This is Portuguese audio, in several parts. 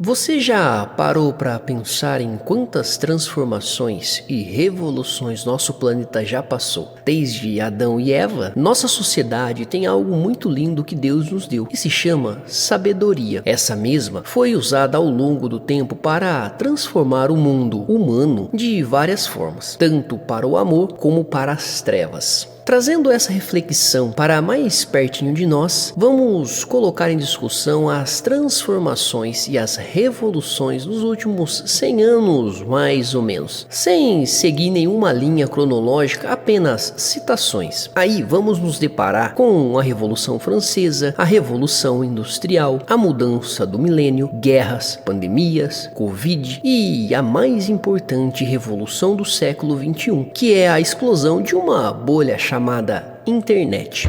Você já parou para pensar em quantas transformações e revoluções nosso planeta já passou? Desde Adão e Eva, nossa sociedade tem algo muito lindo que Deus nos deu, que se chama sabedoria. Essa mesma foi usada ao longo do tempo para transformar o mundo humano de várias formas, tanto para o amor como para as trevas. Trazendo essa reflexão para mais pertinho de nós, vamos colocar em discussão as transformações e as revoluções dos últimos 100 anos, mais ou menos. Sem seguir nenhuma linha cronológica, apenas citações. Aí vamos nos deparar com a Revolução Francesa, a Revolução Industrial, a mudança do milênio, guerras, pandemias, Covid e a mais importante revolução do século XXI, que é a explosão de uma bolha chamada internet.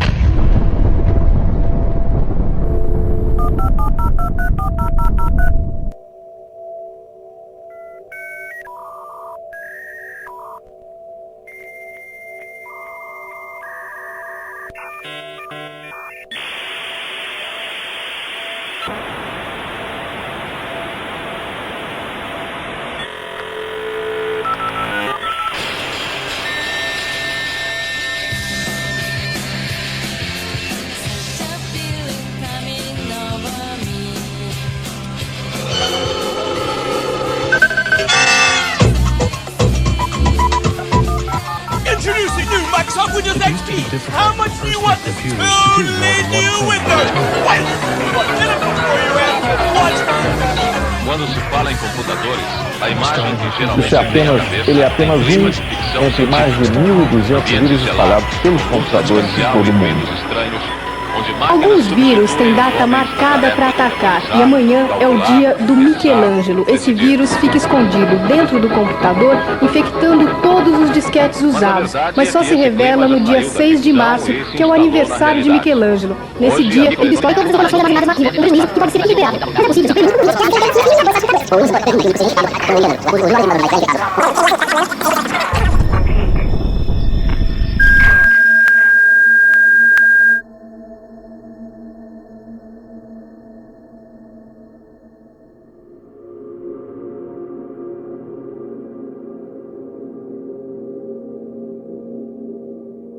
Introducing new Microsoft Windows XP. How much do you want this totally new Windows? Wait, what benefit for you after Quando se fala em computadores, a imagem que geralmente Isso ele é apenas um entre mais de 1.200 vírus espalhados pelos computadores de todo o mundo. Alguns vírus têm data marcada para atacar e amanhã é o dia do Michelangelo. Esse vírus fica escondido dentro do computador, infectando todos os disquetes usados, mas só se revela no dia 6 de março, que é o aniversário de Michelangelo. Nesse dia, ele destrói todas as informações armazenadas no arquivo, um prejuízo que pode ser recuperado. É possível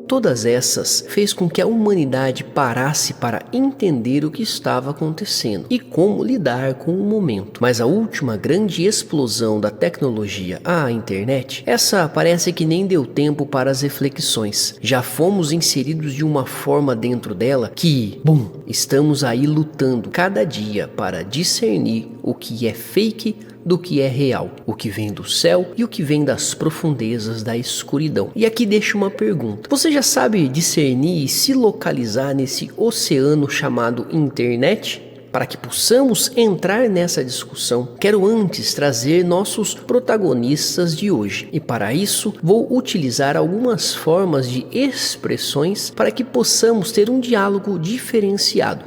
Todas essas fez com que a humanidade parasse para entender o que estava acontecendo e como lidar com o momento. Mas a última grande explosão da tecnologia, a internet, essa parece que nem deu tempo para as reflexões. Já fomos inseridos de uma forma dentro dela que, estamos aí lutando cada dia para discernir o que é fake do que é real, o que vem do céu e o que vem das profundezas da escuridão. E aqui deixo uma pergunta: você já sabe discernir e se localizar nesse oceano chamado internet? Para que possamos entrar nessa discussão, quero antes trazer nossos protagonistas de hoje. E para isso, vou utilizar algumas formas de expressões para que possamos ter um diálogo diferenciado.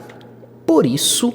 Por isso,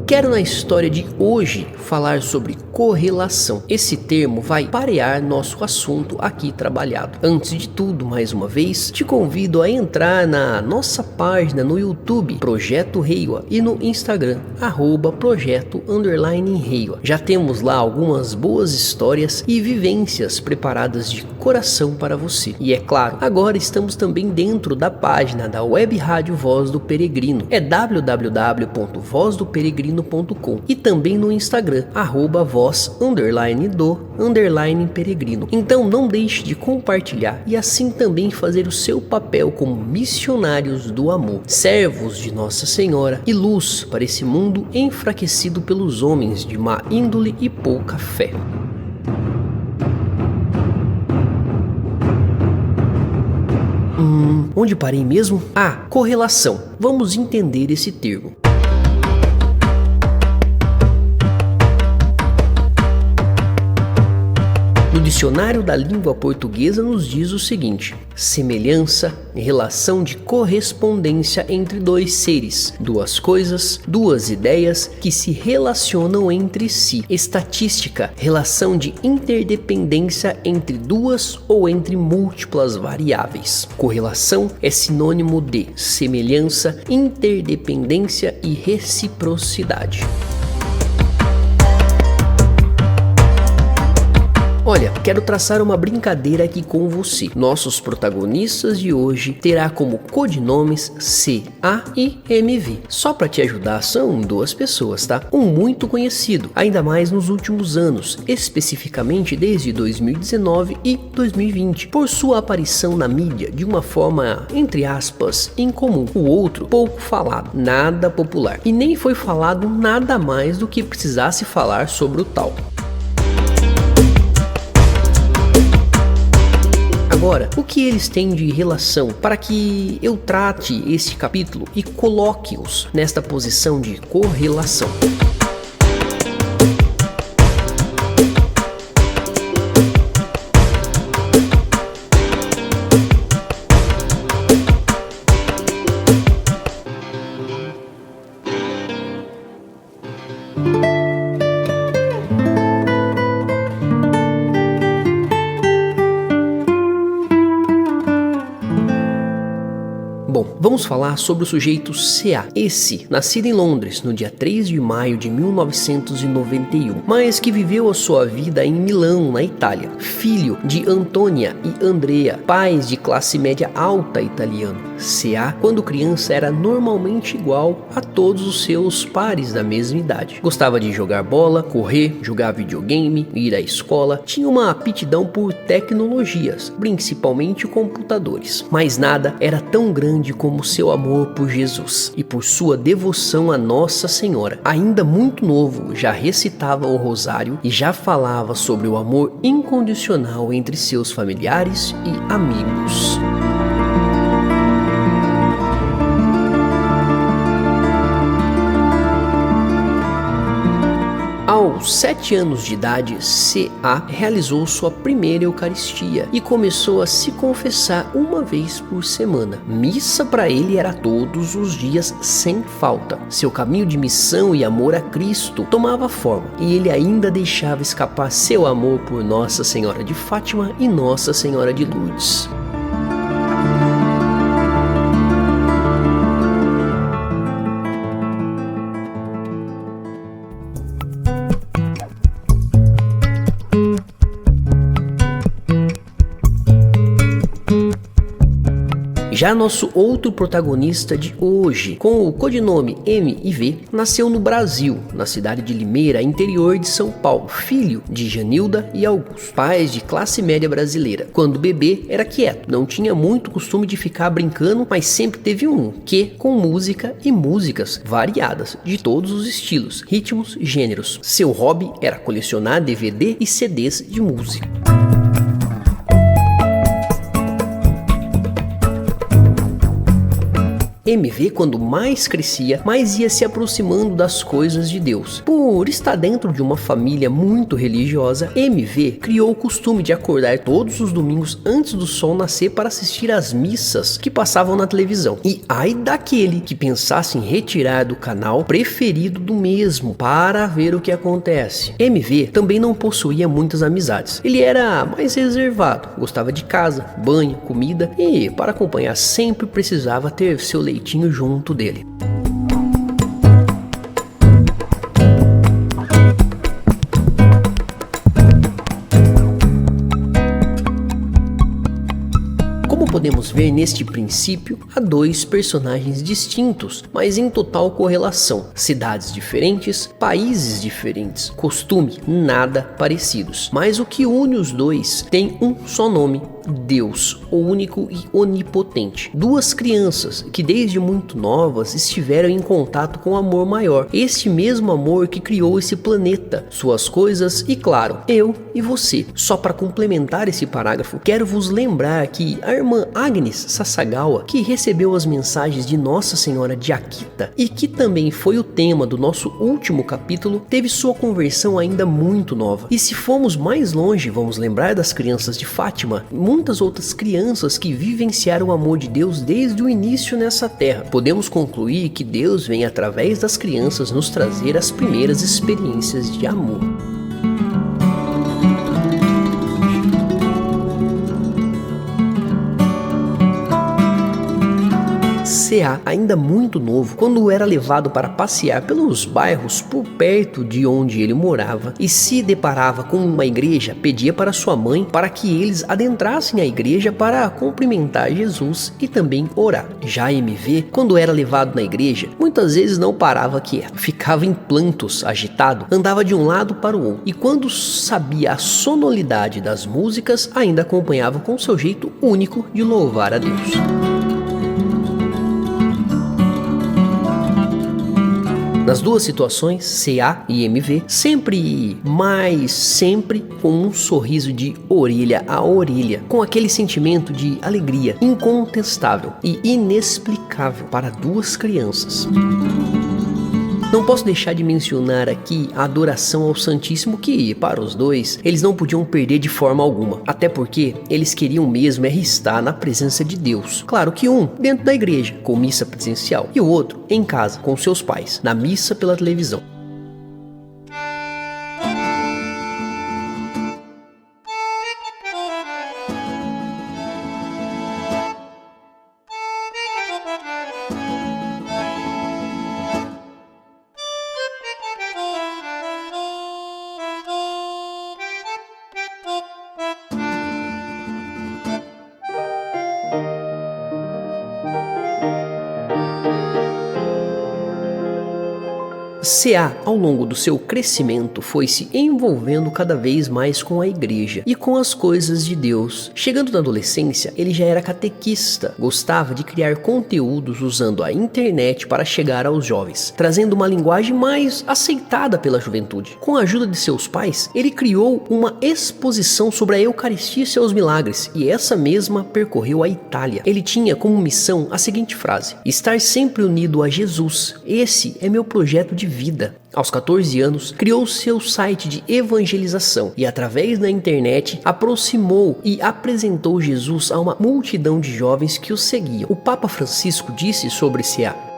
quero na história de hoje falar sobre correlação. Esse termo vai parear nosso assunto aqui trabalhado. Antes de tudo, mais uma vez, te convido a entrar na nossa página no YouTube, Projeto Reiwa, e no Instagram, @projeto_Reiwa. Já temos lá algumas boas histórias e vivências preparadas de coração para você. E é claro, agora estamos também dentro da página da Web Rádio Voz do Peregrino. É www.vozdoperegrino.com e também no Instagram, @voz_do_peregrino. Então não deixe de compartilhar e assim também fazer o seu papel como missionários do amor, servos de Nossa Senhora e luz para esse mundo enfraquecido pelos homens de má índole e pouca fé. Onde parei mesmo? Correlação. Vamos entender esse termo. No dicionário da língua portuguesa nos diz o seguinte: semelhança, relação de correspondência entre dois seres, duas coisas, duas ideias que se relacionam entre si. Estatística, relação de interdependência entre duas ou entre múltiplas variáveis. Correlação é sinônimo de semelhança, interdependência e reciprocidade. Olha, quero traçar uma brincadeira aqui com você. Nossos protagonistas de hoje terá como codinomes CA e MV. Só para te ajudar, são duas pessoas, tá? Um muito conhecido, ainda mais nos últimos anos, especificamente desde 2019 e 2020, por sua aparição na mídia de uma forma, entre aspas, incomum. O outro, pouco falado, nada popular. E nem foi falado nada mais do que precisasse falar sobre o tal. Agora, o que eles têm de relação para que eu trate este capítulo e coloque-os nesta posição de correlação? Bom, vamos falar sobre o sujeito CA. Esse, nascido em Londres no dia 3 de maio de 1991, mas que viveu a sua vida em Milão, na Itália. Filho de Antônia e Andrea, pais de classe média alta italiano. CA, quando criança, era normalmente igual a todos os seus pares da mesma idade. Gostava de jogar bola, correr, jogar videogame, ir à escola. Tinha uma aptidão por tecnologias, principalmente computadores. Mas nada era tão grande como seu amor por Jesus e por sua devoção a Nossa Senhora. Ainda muito novo, já recitava o rosário e já falava sobre o amor incondicional entre seus familiares e amigos. Aos 7 anos de idade, CA realizou sua primeira Eucaristia e começou a se confessar uma vez por semana. Missa para ele era todos os dias sem falta. Seu caminho de missão e amor a Cristo tomava forma e ele ainda deixava escapar seu amor por Nossa Senhora de Fátima e Nossa Senhora de Lourdes. Já nosso outro protagonista de hoje, com o codinome M e V, nasceu no Brasil, na cidade de Limeira, interior de São Paulo, filho de Janilda e Augusto, pais de classe média brasileira. Quando bebê, era quieto, não tinha muito costume de ficar brincando, mas sempre teve um quê com música e músicas variadas, de todos os estilos, ritmos e gêneros. Seu hobby era colecionar DVD e CDs de música. MV, quando mais crescia, mais ia se aproximando das coisas de Deus. Por estar dentro de uma família muito religiosa, MV criou o costume de acordar todos os domingos antes do sol nascer para assistir às missas que passavam na televisão. E ai daquele que pensasse em retirar do canal preferido do mesmo para ver o que acontece. MV também não possuía muitas amizades. Ele era mais reservado, gostava de casa, banho, comida e, para acompanhar, sempre precisava ter seu leitinho junto dele. Como podemos ver neste princípio, há dois personagens distintos, mas em total correlação. Cidades diferentes, países diferentes, costume nada parecidos. Mas o que une os dois tem um só nome Deus, o único e onipotente. Duas crianças que desde muito novas estiveram em contato com o amor maior, este mesmo amor que criou esse planeta, suas coisas e, claro, eu e você. Só para complementar esse parágrafo, quero vos lembrar que a irmã Agnes Sasagawa, que recebeu as mensagens de Nossa Senhora de Akita e que também foi o tema do nosso último capítulo, teve sua conversão ainda muito nova. E se formos mais longe, vamos lembrar das crianças de Fátima, muitas outras crianças que vivenciaram o amor de Deus desde o início nessa terra. Podemos concluir que Deus vem através das crianças nos trazer as primeiras experiências de amor. C.A., ainda muito novo, quando era levado para passear pelos bairros por perto de onde ele morava e se deparava com uma igreja, pedia para sua mãe para que eles adentrassem a igreja para cumprimentar Jesus e também orar. Já MV, quando era levado na igreja, muitas vezes não parava quieto, ficava em plantos, agitado, andava de um lado para o outro e quando sabia a sonoridade das músicas, ainda acompanhava com seu jeito único de louvar a Deus. Nas duas situações, C.A. e MV, sempre com um sorriso de orelha a orelha, com aquele sentimento de alegria incontestável e inexplicável para duas crianças. Não posso deixar de mencionar aqui a adoração ao Santíssimo que, para os dois, eles não podiam perder de forma alguma. Até porque eles queriam mesmo estar na presença de Deus. Claro que um dentro da igreja, com missa presencial, e o outro em casa, com seus pais, na missa pela televisão. C.A., ao longo do seu crescimento, foi se envolvendo cada vez mais com a igreja e com as coisas de Deus. Chegando na adolescência, ele já era catequista, gostava de criar conteúdos usando a internet para chegar aos jovens, trazendo uma linguagem mais aceitada pela juventude. Com a ajuda de seus pais, ele criou uma exposição sobre a Eucaristia e seus milagres, e essa mesma percorreu a Itália. Ele tinha como missão a seguinte frase: estar sempre unido a Jesus, esse é meu projeto de vida. Aos 14 anos, criou seu site de evangelização e, através da internet, aproximou e apresentou Jesus a uma multidão de jovens que o seguiam. O Papa Francisco disse sobre C.A.: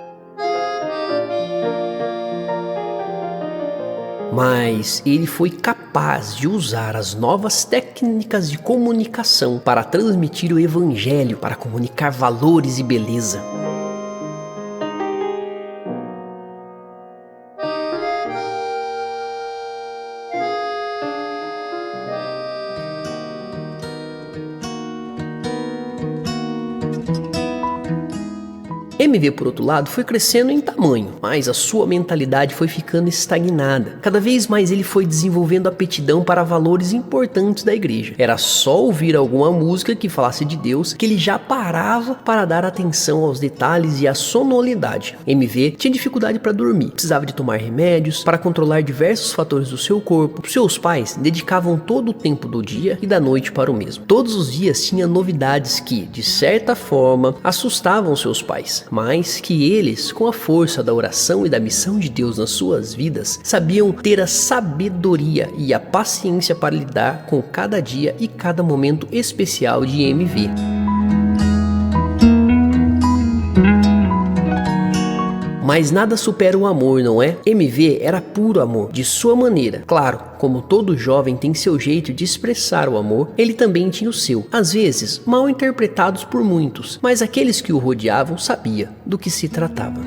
mas ele foi capaz de usar as novas técnicas de comunicação para transmitir o evangelho, para comunicar valores e beleza. MV, por outro lado, foi crescendo em tamanho, mas a sua mentalidade foi ficando estagnada. Cada vez mais ele foi desenvolvendo aptidão para valores importantes da igreja. Era só ouvir alguma música que falasse de Deus que ele já parava para dar atenção aos detalhes e à sonoridade. MV tinha dificuldade para dormir, precisava de tomar remédios para controlar diversos fatores do seu corpo. Seus pais dedicavam todo o tempo do dia e da noite para o mesmo. Todos os dias tinha novidades que, de certa forma, assustavam seus pais, mas que eles, com a força da oração e da missão de Deus nas suas vidas, sabiam ter a sabedoria e a paciência para lidar com cada dia e cada momento especial de MV. Mas nada supera o amor, não é? MV era puro amor, de sua maneira. Claro, como todo jovem tem seu jeito de expressar o amor, ele também tinha o seu. Às vezes, mal interpretados por muitos, mas aqueles que o rodeavam sabiam do que se tratava.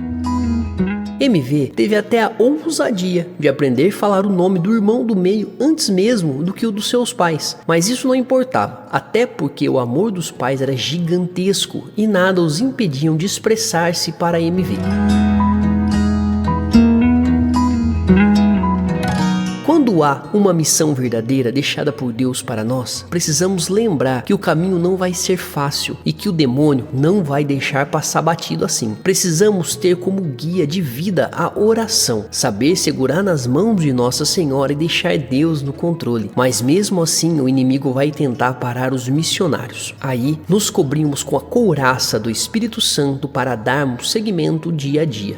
MV teve até a ousadia de aprender a falar o nome do irmão do meio antes mesmo do que o dos seus pais. Mas isso não importava, até porque o amor dos pais era gigantesco e nada os impediam de expressar-se para Quando Quando há uma missão verdadeira deixada por Deus para nós, precisamos lembrar que o caminho não vai ser fácil e que o demônio não vai deixar passar batido assim. Precisamos ter como guia de vida a oração, saber segurar nas mãos de Nossa Senhora e deixar Deus no controle. Mas mesmo assim o inimigo vai tentar parar os missionários. Aí nos cobrimos com a couraça do Espírito Santo para darmos seguimento dia a dia.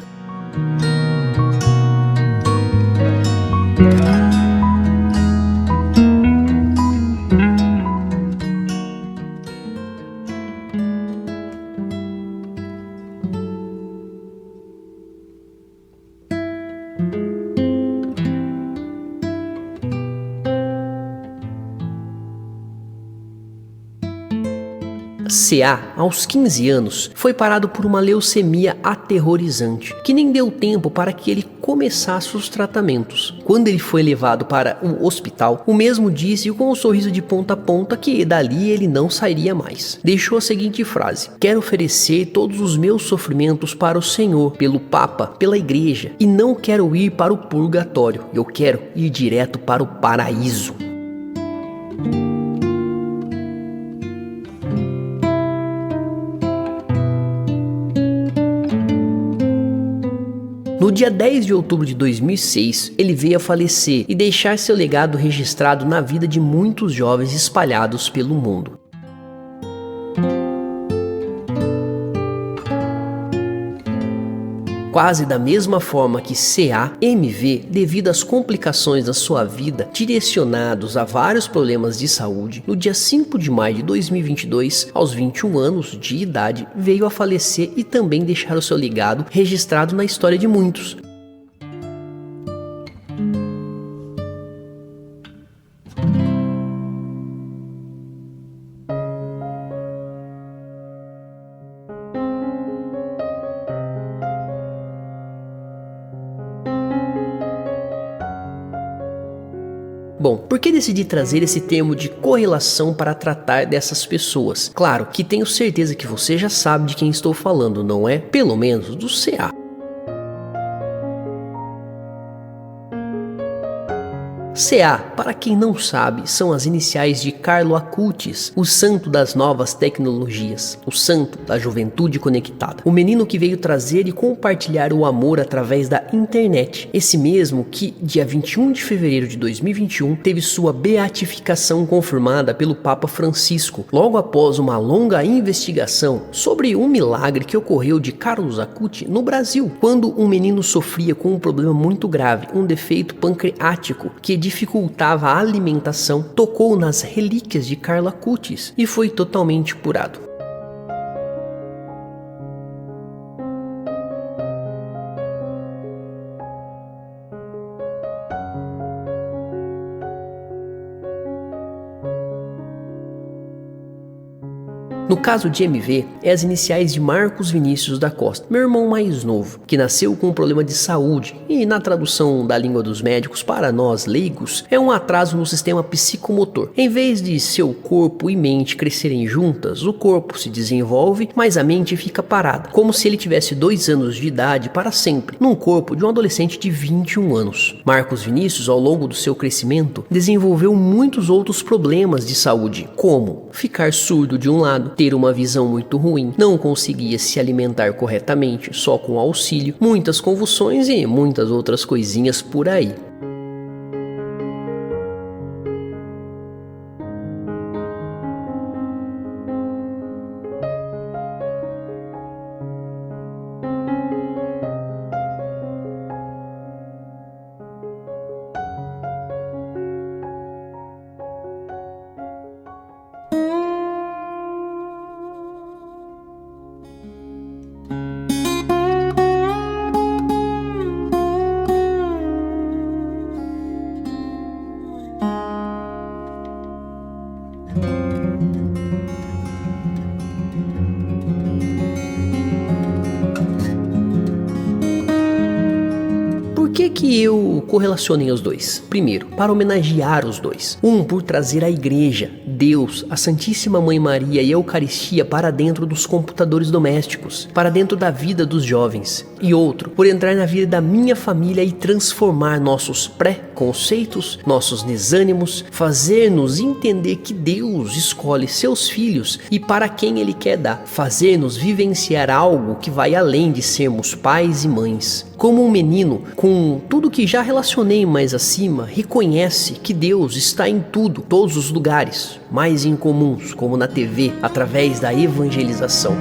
C.A., aos 15 anos, foi parado por uma leucemia aterrorizante, que nem deu tempo para que ele começasse os tratamentos. Quando ele foi levado para o hospital, o mesmo disse com um sorriso de ponta a ponta que dali ele não sairia mais. Deixou a seguinte frase: quero oferecer todos os meus sofrimentos para o Senhor, pelo Papa, pela Igreja, e não quero ir para o purgatório, eu quero ir direto para o paraíso. No dia 10 de outubro de 2006, ele veio a falecer e deixar seu legado registrado na vida de muitos jovens espalhados pelo mundo. Quase da mesma forma que C.A., M.V., devido às complicações da sua vida, direcionados a vários problemas de saúde, no dia 5 de maio de 2022, aos 21 anos de idade, veio a falecer e também deixar o seu legado registrado na história de muitos. Bom, por que decidi trazer esse termo de correlação para tratar dessas pessoas? Claro que tenho certeza que você já sabe de quem estou falando, não é? Pelo menos do C.A. C.A., para quem não sabe, são as iniciais de Carlo Acutis, o santo das novas tecnologias, o santo da juventude conectada, o menino que veio trazer e compartilhar o amor através da internet, esse mesmo que, dia 21 de fevereiro de 2021, teve sua beatificação confirmada pelo Papa Francisco, logo após uma longa investigação sobre um milagre que ocorreu de Carlos Acutis no Brasil, quando um menino sofria com um problema muito grave, um defeito pancreático que dificultava a alimentação, tocou nas relíquias de Carlo Acutis e foi totalmente curado. No caso de MV, é as iniciais de Marcos Vinícius da Costa, meu irmão mais novo, que nasceu com um problema de saúde e, na tradução da língua dos médicos para nós leigos, é um atraso no sistema psicomotor. Em vez de seu corpo e mente crescerem juntas, o corpo se desenvolve, mas a mente fica parada, como se ele tivesse 2 anos de idade para sempre, num corpo de um adolescente de 21 anos. Marcos Vinícius, ao longo do seu crescimento, desenvolveu muitos outros problemas de saúde, como ficar surdo de um lado, ter uma visão muito ruim, não conseguia se alimentar corretamente só com auxílio, muitas convulsões e muitas outras coisinhas por aí. que eu correlacionei os dois? Primeiro, para homenagear os dois. Um, por trazer a igreja, Deus, a Santíssima Mãe Maria e a Eucaristia para dentro dos computadores domésticos, para dentro da vida dos jovens. E outro, por entrar na vida da minha família e transformar nossos pré-conceitos, nossos desânimos, fazer-nos entender que Deus escolhe seus filhos e para quem Ele quer dar, fazer-nos vivenciar algo que vai além de sermos pais e mães. Como um menino, com tudo que já relacionei mais acima, reconhece que Deus está em tudo, todos os lugares, mais incomuns, como na TV, através da evangelização.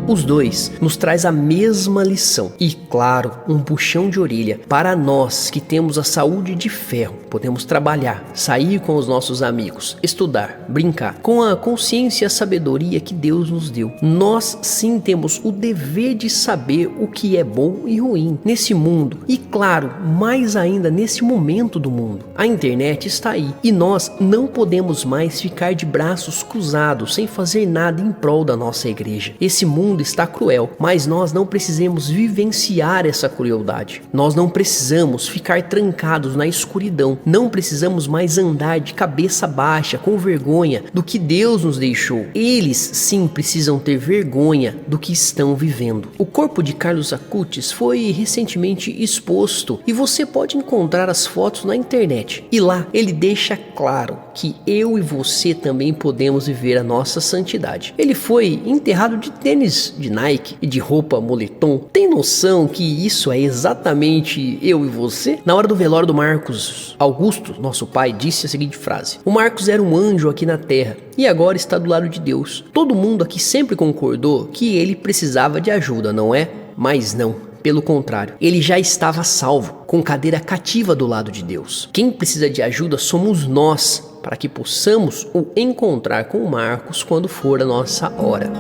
Os dois nos traz a mesma lição e, claro, um puxão de orelha para nós que temos a saúde de ferro. Podemos trabalhar, sair com os nossos amigos, estudar, brincar, com a consciência e a sabedoria que Deus nos deu. Nós sim temos o dever de saber o que é bom e ruim nesse mundo e, claro, mais ainda nesse momento do mundo. A internet está aí e nós não podemos mais ficar de braços cruzados sem fazer nada em prol da nossa igreja. Esse mundo está cruel, mas nós não precisamos vivenciar essa crueldade. Nós não precisamos ficar trancados na escuridão. Não precisamos mais andar de cabeça baixa, com vergonha do que Deus nos deixou. Eles sim precisam ter vergonha do que estão vivendo. O corpo de Carlos Acutis foi recentemente exposto e você pode encontrar as fotos na internet. E lá ele deixa claro que eu e você também podemos viver a nossa santidade. Ele foi enterrado de tênis de Nike e de roupa moletom. Tem noção que isso é exatamente eu e você? Na hora do velório do Marcos Augusto, nosso pai, disse a seguinte frase: o Marcos era um anjo aqui na terra e agora está do lado de Deus. Todo mundo aqui sempre concordou que ele precisava de ajuda, não é? Mas não. Pelo contrário, ele já estava salvo, com cadeira cativa do lado de Deus. Quem precisa de ajuda somos nós, para que possamos o encontrar com o Marcos quando for a nossa hora.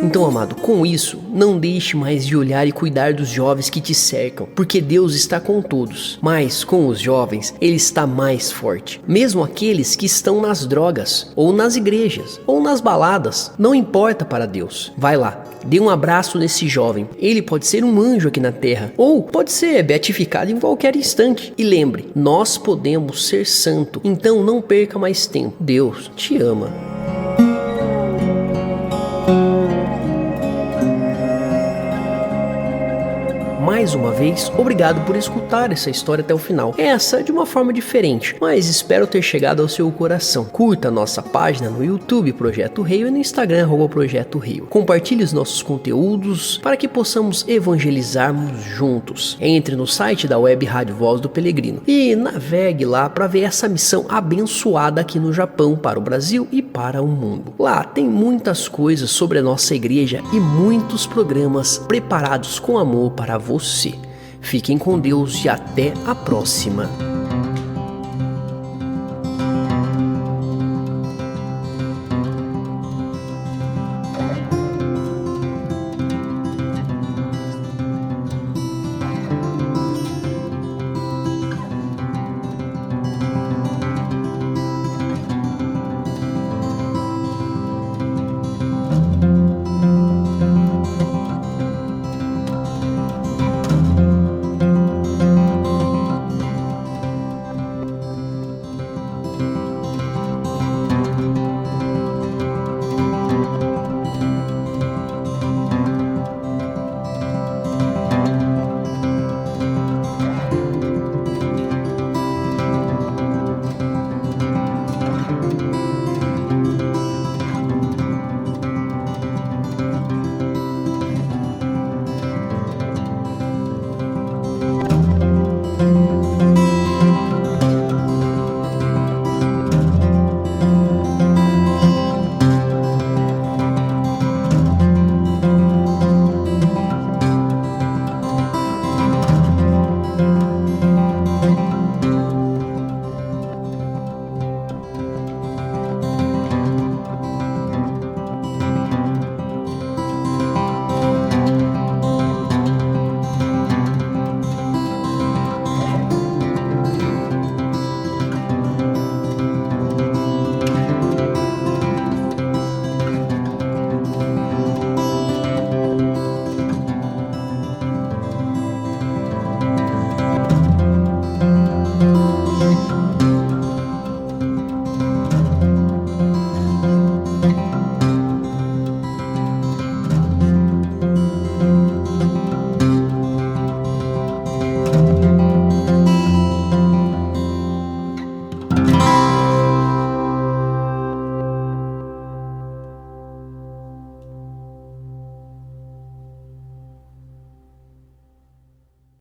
Então, amado, com isso, não deixe mais de olhar e cuidar dos jovens que te cercam, porque Deus está com todos, mas com os jovens, Ele está mais forte. Mesmo aqueles que estão nas drogas, ou nas igrejas, ou nas baladas, não importa para Deus. Vai lá, dê um abraço nesse jovem. Ele pode ser um anjo aqui na terra, ou pode ser beatificado em qualquer instante. E lembre, nós podemos ser santo, então não perca mais tempo. Deus te ama. Mais uma vez, obrigado por escutar essa história até o final. Essa de uma forma diferente, mas espero ter chegado ao seu coração. Curta a nossa página no YouTube, Projeto Rio, e no Instagram, @Projeto Rio. Compartilhe os nossos conteúdos para que possamos evangelizarmos juntos. Entre no site da Web Rádio Voz do Pelegrino e navegue lá para ver essa missão abençoada aqui no Japão, para o Brasil e para o mundo. Lá tem muitas coisas sobre a nossa igreja e muitos programas preparados com amor para você. Fiquem com Deus e até a próxima.